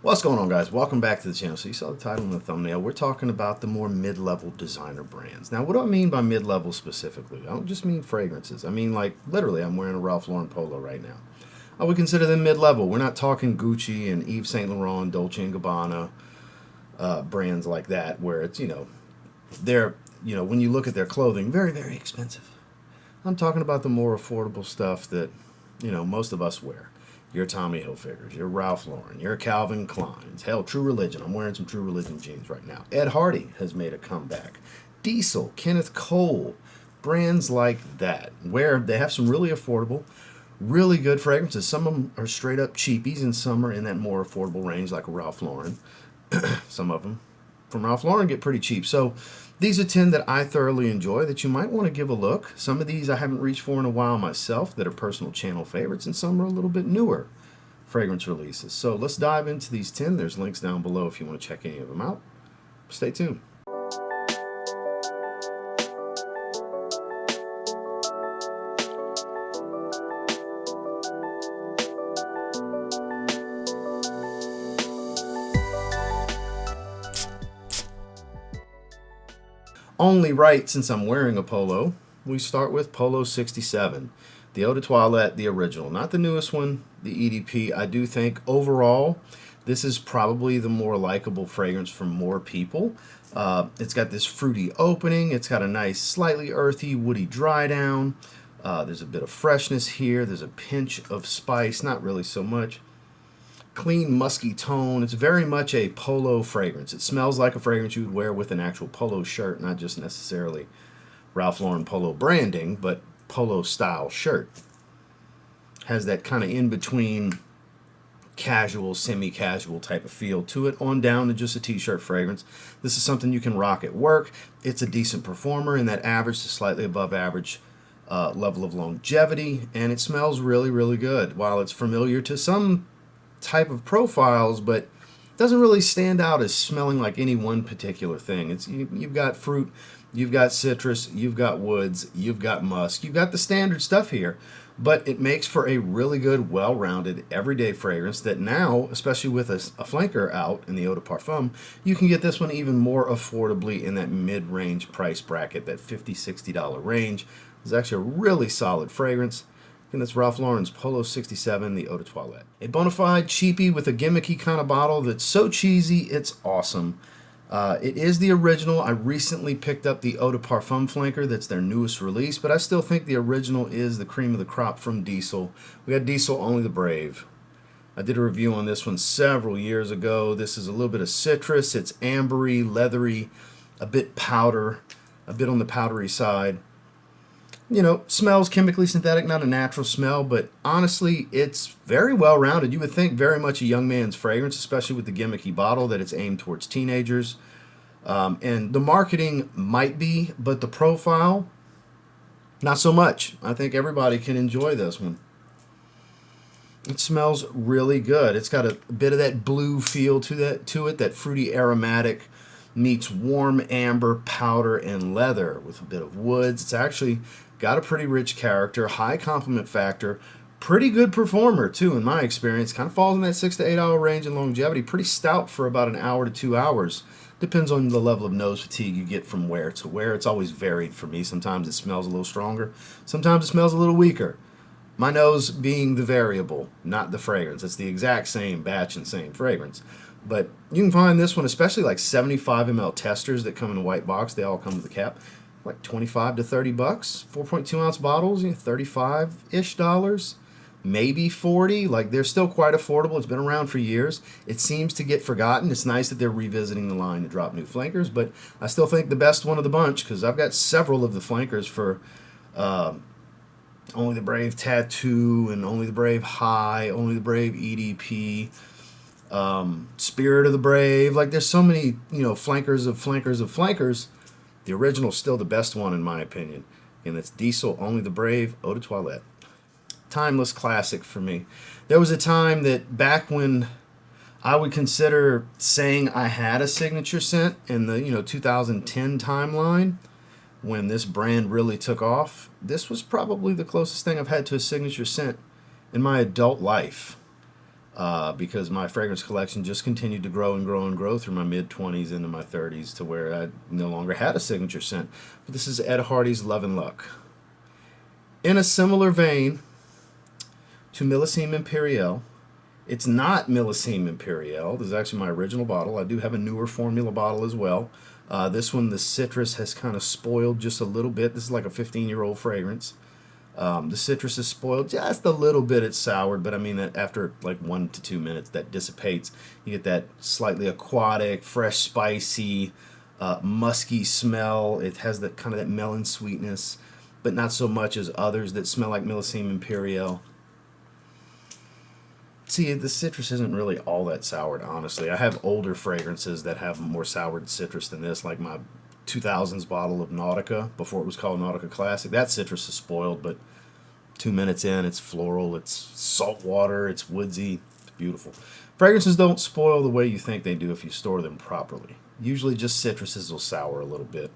What's going on, guys? Welcome back to the channel. So you saw the title and the thumbnail. We're talking about the more mid-level designer brands. Now, what do I mean by mid-level specifically? I don't just mean fragrances. I mean, like, literally, I'm wearing a Ralph Lauren Polo right now. I would consider them mid-level. We're not talking Gucci and Yves Saint Laurent, Dolce & Gabbana, brands like that, where it's, they're, when you look at their clothing, very, very expensive. I'm talking about the more affordable stuff that, most of us wear. Your Tommy Hilfigers, your Ralph Lauren, your Calvin Kleins. Hell, True Religion. I'm wearing some True Religion jeans right now. Ed Hardy has made a comeback. Diesel, Kenneth Cole, brands like that, where they have some really affordable, really good fragrances. Some of them are straight up cheapies, and some are in that more affordable range, like a Ralph Lauren. Some of them from Ralph Lauren get pretty cheap. So these are 10 that I thoroughly enjoy that you might want to give a look. Some of these I haven't reached for in a while myself that are personal channel favorites, and some are a little bit newer fragrance releases. So let's dive into these 10. There's links down below if you want to check any of them out. Stay tuned. Only right, since I'm wearing a Polo, we start with Polo 67. The Eau de Toilette, the original, not the newest one, the EDP. I do think overall, this is probably the more likable fragrance for more people. It's got this fruity opening. It's got a nice, slightly earthy, woody dry down. There's a bit of freshness here. There's a pinch of spice, not really so much. Clean, musky tone. It's very much a Polo fragrance. It smells like a fragrance you would wear with an actual Polo shirt, not just necessarily Ralph Lauren Polo branding, but Polo style shirt. Has that kind of in-between casual, semi-casual type of feel to it, on down to just a t-shirt fragrance. This is something you can rock at work. It's a decent performer in that average to slightly above average level of longevity, and it smells really, really good. While it's familiar to some type of profiles, but doesn't really stand out as smelling like any one particular thing. You've got fruit, you've got citrus, you've got woods, you've got musk, you've got the standard stuff here, but it makes for a really good, well-rounded, everyday fragrance that now, especially with a flanker out in the Eau de Parfum, you can get this one even more affordably in that mid-range price bracket, that $50, $60 range. It's actually a really solid fragrance. And that's Ralph Lauren's Polo 67, the Eau de Toilette. A bona fide cheapie with a gimmicky kind of bottle that's so cheesy, it's awesome. It is the original. I recently picked up the Eau de Parfum flanker. That's their newest release, but I still think the original is the cream of the crop from Diesel. We got Diesel Only the Brave. I did a review on this one several years ago. This is a little bit of citrus. It's ambery, leathery, a bit powder, a bit on the powdery side. Smells chemically synthetic, not a natural smell, but honestly, it's very well rounded. You would think very much a young man's fragrance, especially with the gimmicky bottle that it's aimed towards teenagers. And the marketing might be, but the profile, not so much. I think everybody can enjoy this one. It smells really good. It's got a bit of that blue feel to it, that fruity aromatic meets warm amber, powder, and leather with a bit of woods. It's actually got a pretty rich character, high compliment factor, pretty good performer too in my experience. Kind of falls in that 6 to 8 hour range in longevity. Pretty stout for about an hour to 2 hours. Depends on the level of nose fatigue you get from wear to wear. It's always varied for me. Sometimes it smells a little stronger. Sometimes it smells a little weaker. My nose being the variable, not the fragrance. It's the exact same batch and same fragrance. But you can find this one, especially like 75 ml testers that come in a white box. They all come with a cap. Like 25 to 30 bucks. 4.2 ounce bottles, 35-ish dollars. Maybe 40. Like, they're still quite affordable. It's been around for years. It seems to get forgotten. It's nice that they're revisiting the line to drop new flankers, but I still think the best one of the bunch, because I've got several of the flankers for Only the Brave Tattoo and Only the Brave High, Only the Brave EDP, Spirit of the Brave. Like, there's so many, flankers of flankers of flankers. The original's still the best one in my opinion, and it's Diesel Only the Brave Eau de Toilette. Timeless classic for me. There was a time that back when I would consider saying I had a signature scent in the 2010 timeline, when this brand really took off. This was probably the closest thing I've had to a signature scent in my adult life. because my fragrance collection just continued to grow and grow and grow through my mid-20s into my 30s to where I no longer had a signature scent. But this is Ed Hardy's Love and Luck. In a similar vein to Millésime Impérial, it's not Millésime Impérial. This is actually my original bottle. I do have a newer formula bottle as well. This one, the citrus has kind of spoiled just a little bit. This is like a 15-year-old fragrance. The citrus is spoiled just a little bit. It's soured, but I mean that after like 1 to 2 minutes, that dissipates. You get that slightly aquatic, fresh, spicy, musky smell. It has that kind of that melon sweetness, but not so much as others that smell like Millésime Impérial. See, the citrus isn't really all that soured, honestly. I have older fragrances that have more soured citrus than this, like my 2000s bottle of Nautica, before it was called Nautica Classic. That citrus is spoiled, but 2 minutes in, it's floral, it's salt water, it's woodsy, it's beautiful. Fragrances don't spoil the way you think they do if you store them properly. Usually just citruses will sour a little bit.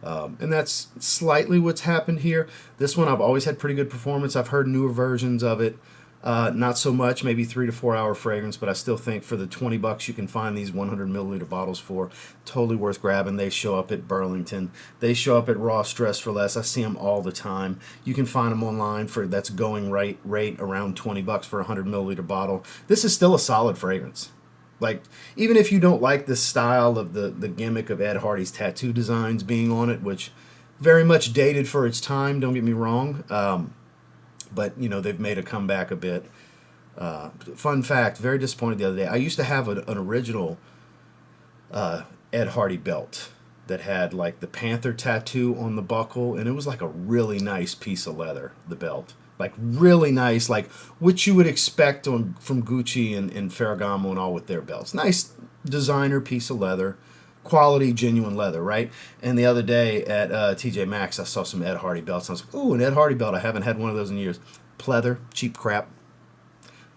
And that's slightly what's happened here. This one I've always had pretty good performance. I've heard newer versions of it. Not so much, maybe 3 to 4 hour fragrance, but I still think for the $20 you can find these 100 milliliter bottles for, totally worth grabbing. They show up at Burlington. They show up at Ross Dress for Less. I see them all the time. You can find them online for that's going rate around $20 for a 100 milliliter bottle. This is still a solid fragrance. Like, even if you don't like the style of the gimmick of Ed Hardy's tattoo designs being on it, which very much dated for its time, don't get me wrong. But, you know, they've made a comeback a bit. Fun fact, very disappointed the other day. I used to have an original Ed Hardy belt that had, like, the panther tattoo on the buckle, and it was, like, a really nice piece of leather, the belt. Like, really nice, like, what you would expect from Gucci and Ferragamo and all with their belts. Nice designer piece of leather. Quality, genuine leather, right? And the other day at TJ Maxx, I saw some Ed Hardy belts. And I was like, ooh, an Ed Hardy belt. I haven't had one of those in years. Pleather, cheap crap.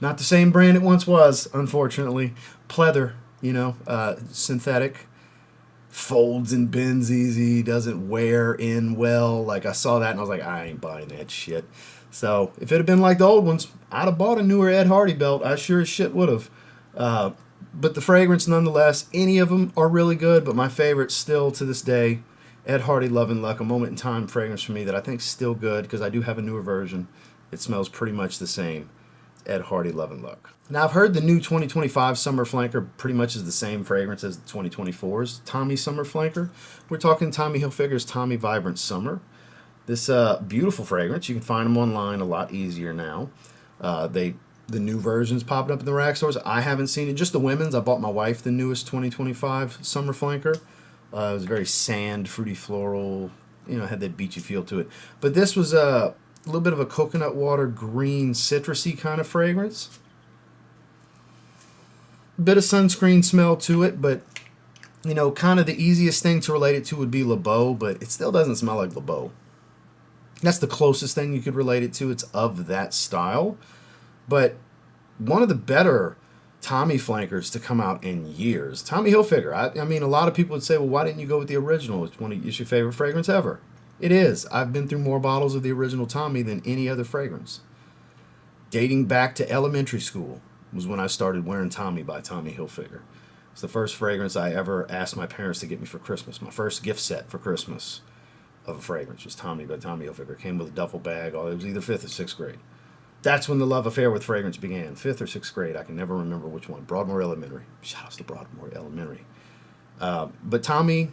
Not the same brand it once was, unfortunately. Pleather, you know, synthetic. Folds and bends easy, doesn't wear in well. Like, I saw that and I was like, I ain't buying that shit. So, if it had been like the old ones, I'd have bought a newer Ed Hardy belt. I sure as shit would have. But the fragrance, nonetheless, any of them are really good. But my favorite still to this day, Ed Hardy Love and Luck, a moment in time fragrance for me that I think is still good because I do have a newer version. It smells pretty much the same. Ed Hardy Love and Luck. Now, I've heard the new 2025 Summer Flanker pretty much is the same fragrance as the 2024's Tommy Summer Flanker. We're talking Tommy Hilfiger's Tommy Vibrant Summer. This beautiful fragrance. You can find them online a lot easier now. The new versions popping up in the rack stores. I haven't seen it. Just the women's. I bought my wife the newest 2025 Summer Flanker. It was very sand, fruity, floral. You know, had that beachy feel to it. But this was a little bit of a coconut water, green, citrusy kind of fragrance. Bit of sunscreen smell to it, but you know, kind of the easiest thing to relate it to would be Le Beau, but it still doesn't smell like Le Beau. That's the closest thing you could relate it to. It's of that style. But one of the better Tommy flankers to come out in years. Tommy Hilfiger. I mean, a lot of people would say, well, why didn't you go with the original? It's your favorite fragrance ever. It is. I've been through more bottles of the original Tommy than any other fragrance. Dating back to elementary school was when I started wearing Tommy by Tommy Hilfiger. It's the first fragrance I ever asked my parents to get me for Christmas. My first gift set for Christmas of a fragrance was Tommy by Tommy Hilfiger. It came with a duffel bag. It was either 5th or 6th grade. That's when the love affair with fragrance began. 5th or 6th grade. I can never remember which one. Broadmoor Elementary. Shout out to Broadmoor Elementary. But Tommy,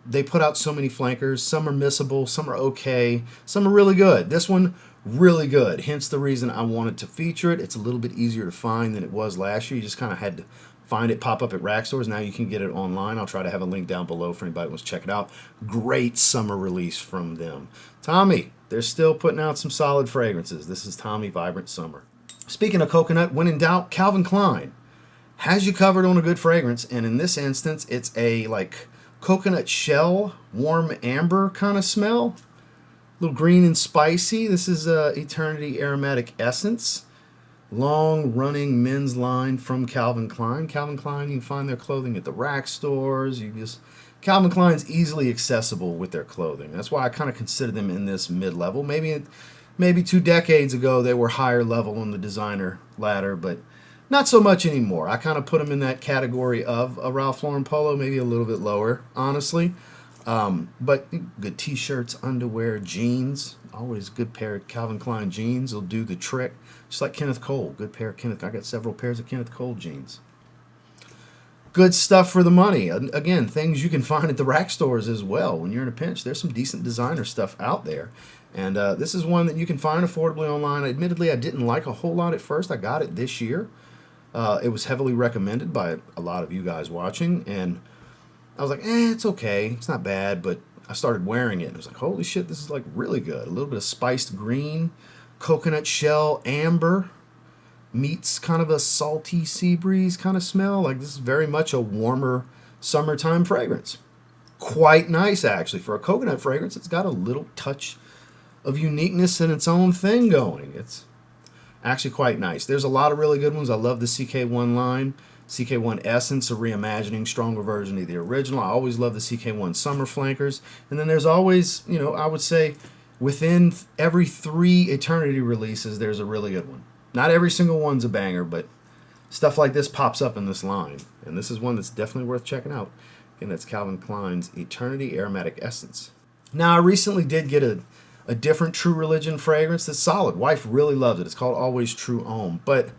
they put out so many flankers. Some are missable. Some are okay. Some are really good. This one, really good. Hence the reason I wanted to feature it. It's a little bit easier to find than it was last year. You just kind of had to find it, pop up at rack stores. Now you can get it online. I'll try to have a link down below for anybody who wants to check it out. Great summer release from them. Tommy, they're still putting out some solid fragrances. This is Tommy Vibrant Summer. Speaking of coconut, when in doubt, Calvin Klein has you covered on a good fragrance. And in this instance, it's a like coconut shell, warm amber kind of smell. A little green and spicy. This is Eternity Aromatic Essence. Long-running men's line from Calvin Klein. Calvin Klein, you can find their clothing at the rack stores. Calvin Klein's easily accessible with their clothing. That's why I kind of consider them in this mid-level. Maybe 2 decades ago they were higher level on the designer ladder, but Not so much anymore. I kind of put them in that category of a Ralph Lauren polo, maybe a little bit lower, honestly. But good t-shirts, underwear, jeans. Always good pair of Calvin Klein jeans will do the trick. Just like Kenneth Cole, good pair of Kenneth. I got several pairs of Kenneth Cole jeans. Good stuff for the money. Again, things you can find at the rack stores as well. When you're in a pinch, there's some decent designer stuff out there. And this is one that you can find affordably online. Admittedly, I didn't like a whole lot at first. I got it this year. It was heavily recommended by a lot of you guys watching. And I was like, it's okay. It's not bad. But I started wearing it. And I was like, holy shit, this is like really good. A little bit of spiced green, coconut shell, amber. Meets kind of a salty sea breeze kind of smell. Like this is very much a warmer summertime fragrance. Quite nice actually. For a coconut fragrance, it's got a little touch of uniqueness and its own thing going. It's actually quite nice. There's a lot of really good ones. I love the CK1 line. CK1 Essence, a reimagining, stronger version of the original. I always love the CK1 Summer Flankers. And then there's always, I would say within every 3 Eternity releases, there's a really good one. Not every single one's a banger, but stuff like this pops up in this line. And this is one that's definitely worth checking out. Again, that's Calvin Klein's Eternity Aromatic Essence. Now, I recently did get a different True Religion fragrance that's solid. Wife really loves it. It's called Always True Homme. But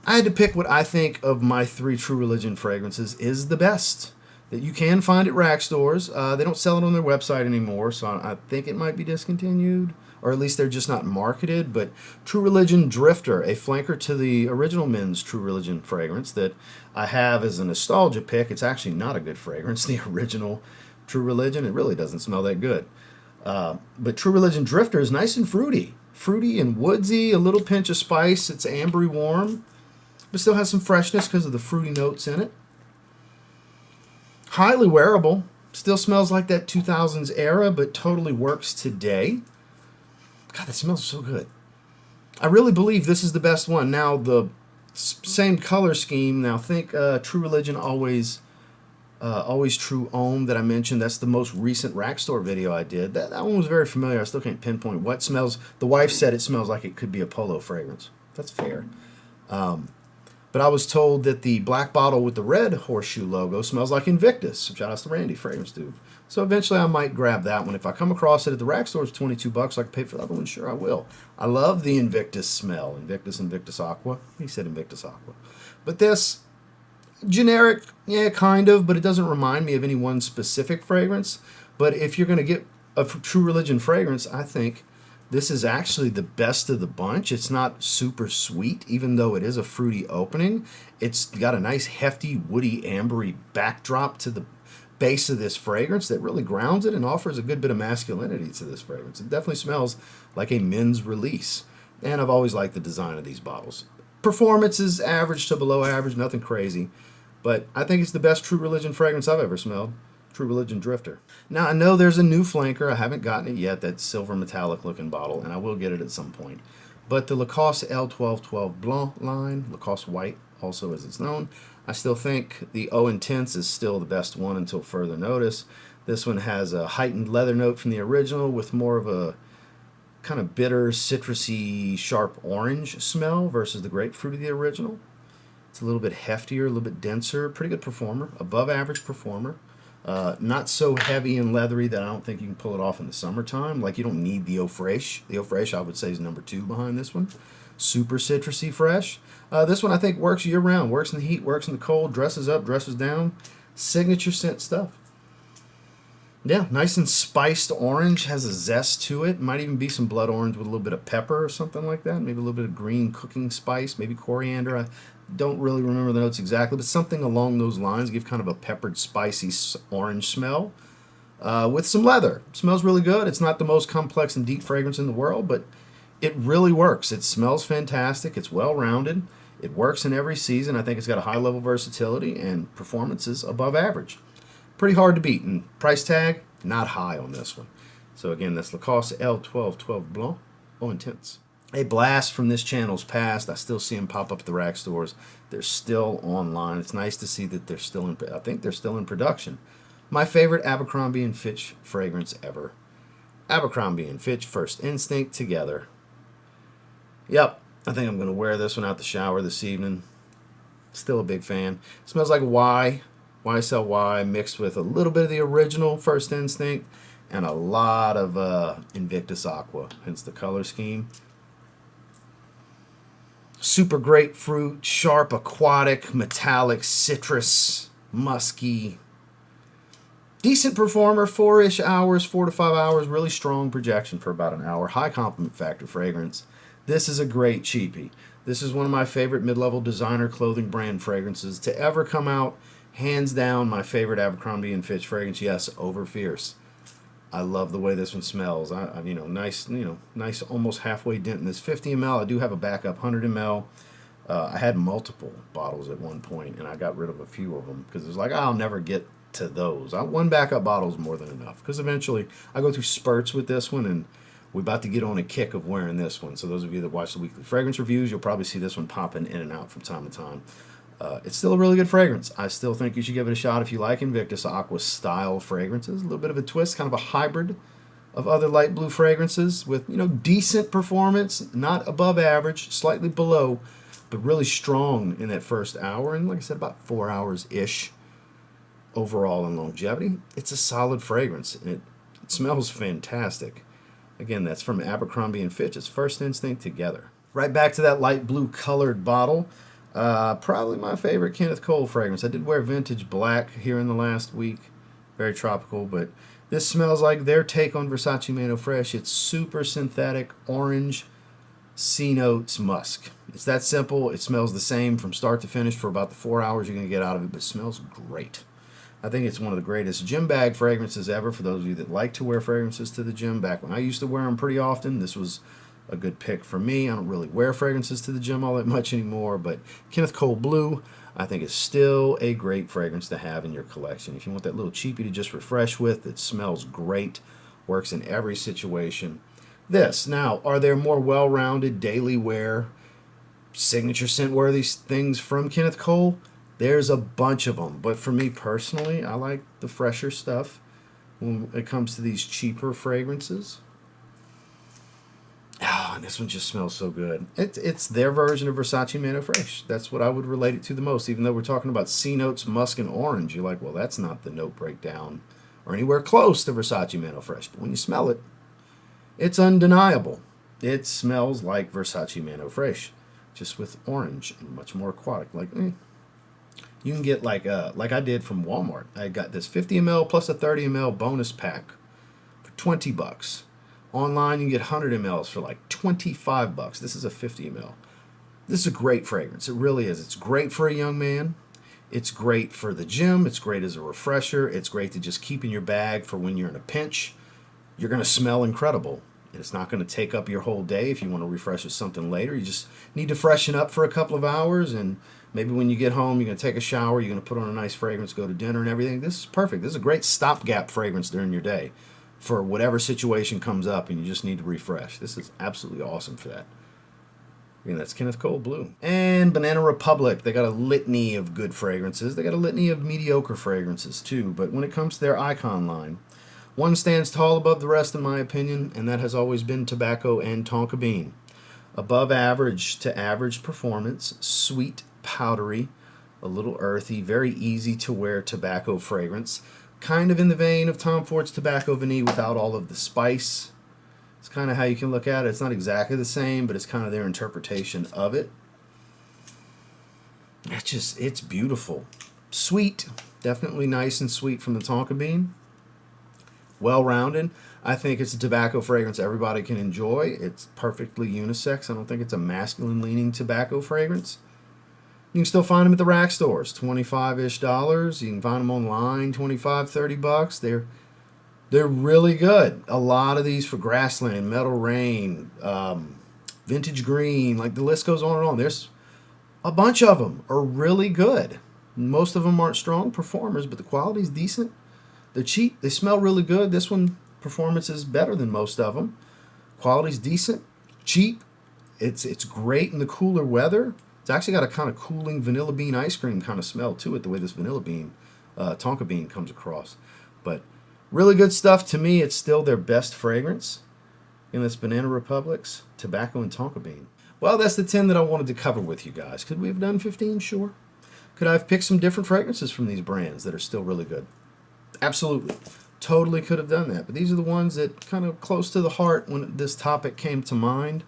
I had to pick what I think of my 3 True Religion fragrances is the best. That you can find at rack stores. They don't sell it on their website anymore, so I think it might be discontinued. Or at least they're just not marketed. But True Religion Drifter, a flanker to the original men's True Religion fragrance that I have as a nostalgia pick. It's actually not a good fragrance, the original True Religion. It really doesn't smell that good. But True Religion Drifter is nice and fruity. Fruity and woodsy, a little pinch of spice. It's ambery warm, but still has some freshness because of the fruity notes in it. Highly wearable. Still smells like that 2000s era, but totally works today. God, that smells so good. I really believe this is the best one. Now, the same color scheme. Now, think True Religion Always True Homme that I mentioned. That's the most recent rack store video I did. That one was very familiar. I still can't pinpoint what smells. The wife said it smells like it could be a Polo fragrance. That's fair. But I was told that the black bottle with the red horseshoe logo smells like Invictus. Shout out to Randy, fragrance dude. So eventually I might grab that one. If I come across it at the rack store, it's $22. I can pay for the other one. Sure, I will. I love the Invictus smell. Invictus Aqua. He said Invictus Aqua. But this, generic, yeah, kind of, but it doesn't remind me of any one specific fragrance. But if you're going to get a True Religion fragrance, I think this is actually the best of the bunch. It's not super sweet, even though it is a fruity opening. It's got a nice, hefty, woody, ambery backdrop to the base of this fragrance that really grounds it and offers a good bit of masculinity to this fragrance. It definitely smells like a men's release. And I've always liked the design of these bottles. Performance is average to below average, nothing crazy. But I think it's the best True Religion fragrance I've ever smelled. True Religion Drifter. Now, I know there's a new flanker. I haven't gotten it yet, that silver metallic looking bottle, and I will get it at some point. But the Lacoste L1212 Blanc line, Lacoste White also as it's known, I still think the Eau Intense is still the best one until further notice. This one has a heightened leather note from the original with more of a kind of bitter, citrusy, sharp orange smell versus the grapefruit of the original. It's a little bit heftier, a little bit denser, pretty good performer, above average performer. Not so heavy and leathery that I don't think you can pull it off in the summertime. Like, you don't need the Eau Fraiche. The Eau Fraiche, I would say, is number 2 behind this one. Super citrusy fresh. This one I think works year round. Works in the heat, works in the cold, dresses up, dresses down. Signature scent stuff. Yeah, nice and spiced orange. Has a zest to it. Might even be some blood orange with a little bit of pepper or something like that. Maybe a little bit of green cooking spice. Maybe coriander. I don't really remember the notes exactly, but something along those lines. Give kind of a peppered, spicy orange smell with some leather. Smells really good. It's not the most complex and deep fragrance in the world, but it really works. It smells fantastic. It's well-rounded. It works in every season. I think it's got a high level of versatility and performance is above average. Pretty hard to beat. And price tag, not high on this one. So again, that's Lacoste L1212 Blanc Eau Intense. A blast from this channel's past. I still see them pop up at the rack stores. They're still online. It's nice to see that they're still in, I think they're still in production. My favorite Abercrombie and Fitch fragrance ever. Abercrombie and Fitch First Instinct together. Yep, I think I'm going to wear this one out the shower this evening. Still a big fan. Smells like YSL Y mixed with a little bit of the original First Instinct and a lot of Invictus Aqua, hence the color scheme. Super grapefruit, sharp aquatic, metallic, citrus, musky. Decent performer, 4-ish hours, 4 to 5 hours, really strong projection for about an hour. High compliment factor fragrance. This is a great cheapie. This is one of my favorite mid-level designer clothing brand fragrances to ever come out. Hands down, my favorite Abercrombie and Fitch fragrance. Yes, over fierce. I love the way this one smells. Nice, almost halfway dent in this 50 ml. I do have a backup 100 ml. I had multiple bottles at one point, and I got rid of a few of them because it was like, I'll never get to those. One backup bottle is more than enough because eventually I go through spurts with this one, and we're about to get on a kick of wearing this one. So those of you that watch the weekly fragrance reviews, you'll probably see this one popping in and out from time to time. It's still a really good fragrance. I still think you should give it a shot if you like Invictus Aqua style fragrances. A little bit of a twist, kind of a hybrid of other light blue fragrances with, decent performance, not above average, slightly below, but really strong in that first hour. And like I said, about 4 hours-ish overall in longevity. It's a solid fragrance, and it smells fantastic. Again, that's from Abercrombie and Fitch. It's First Instinct together. Right back to that light blue colored bottle. Probably my favorite Kenneth Cole fragrance. I did wear Vintage Black here in the last week. Very tropical, but this smells like their take on Versace Mano Fresh. It's super synthetic, orange, C notes, musk. It's that simple. It smells the same from start to finish for about the 4 hours you're going to get out of it, but it smells great. I think it's one of the greatest gym bag fragrances ever for those of you that like to wear fragrances to the gym. Back when I used to wear them pretty often, this was a good pick for me. I don't really wear fragrances to the gym all that much anymore, but Kenneth Cole Blue, I think, is still a great fragrance to have in your collection. If you want that little cheapie to just refresh with, it smells great, works in every situation. This, now, are there more well-rounded daily wear, signature scent-worthy things from Kenneth Cole? There's a bunch of them, but for me personally, I like the fresher stuff when it comes to these cheaper fragrances. Oh, and this one just smells so good. It's their version of Versace Mano Fresh. That's what I would relate it to the most. Even though we're talking about C notes, musk, and orange, you're like, well, that's not the note breakdown or anywhere close to Versace Mano Fresh. But when you smell it, it's undeniable. It smells like Versace Mano Fresh, just with orange and much more aquatic. You can get like I did from Walmart. I got this 50 ml plus a 30 ml bonus pack for $20. Online, you can get 100 mLs for like $25. This is a 50 ml. This is a great fragrance. It really is. It's great for a young man. It's great for the gym. It's great as a refresher. It's great to just keep in your bag for when you're in a pinch. You're going to smell incredible. And it's not going to take up your whole day if you want to refresh with something later. You just need to freshen up for a couple of hours, and maybe when you get home, you're going to take a shower, you're going to put on a nice fragrance, go to dinner and everything. This is perfect. This is a great stopgap fragrance during your day for whatever situation comes up and you just need to refresh. This is absolutely awesome for that. Again, that's Kenneth Cole Blue. And Banana Republic, they got a litany of good fragrances. They got a litany of mediocre fragrances too, but when it comes to their icon line, one stands tall above the rest in my opinion, and that has always been Tobacco and Tonka Bean. Above average to average performance, sweet, powdery, a little earthy, very easy to wear tobacco fragrance. Kind of in the vein of Tom Ford's Tobacco Vanille without all of the spice. It's kind of how you can look at it. It's not exactly the same, but it's kind of their interpretation of it. It's beautiful. Sweet, definitely nice and sweet from the Tonka Bean. Well-rounded. I think it's a tobacco fragrance everybody can enjoy. It's perfectly unisex. I don't think it's a masculine-leaning tobacco fragrance. You can still find them at the rack stores, $25-ish. You can find them online, $25-30. They're really good. A lot of these for Grassland, Metal Rain, Vintage Green, like the list goes on and on. There's a bunch of them are really good. Most of them aren't strong performers, but the quality's decent. They're cheap. They smell really good. This one, performance is better than most of them. Quality's decent, cheap. It's great in the cooler weather. It's actually got a kind of cooling vanilla bean ice cream kind of smell to it, the way this vanilla bean, Tonka bean comes across. But really good stuff. To me, it's still their best fragrance. And that's Banana Republic's Tobacco and Tonka Bean. Well, that's the 10 that I wanted to cover with you guys. Could we have done 15? Sure. Could I have picked some different fragrances from these brands that are still really good? Absolutely. Totally could have done that. But these are the ones that kind of close to the heart when this topic came to mind,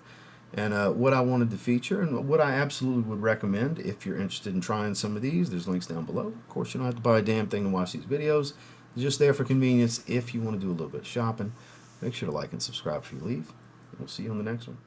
and what I wanted to feature, and what I absolutely would recommend if you're interested in trying some of these. There's links down below. Of course, you don't have to buy a damn thing to watch these videos. They're just there for convenience if you want to do a little bit of shopping. Make sure to like and subscribe before you leave. We'll see you on the next one.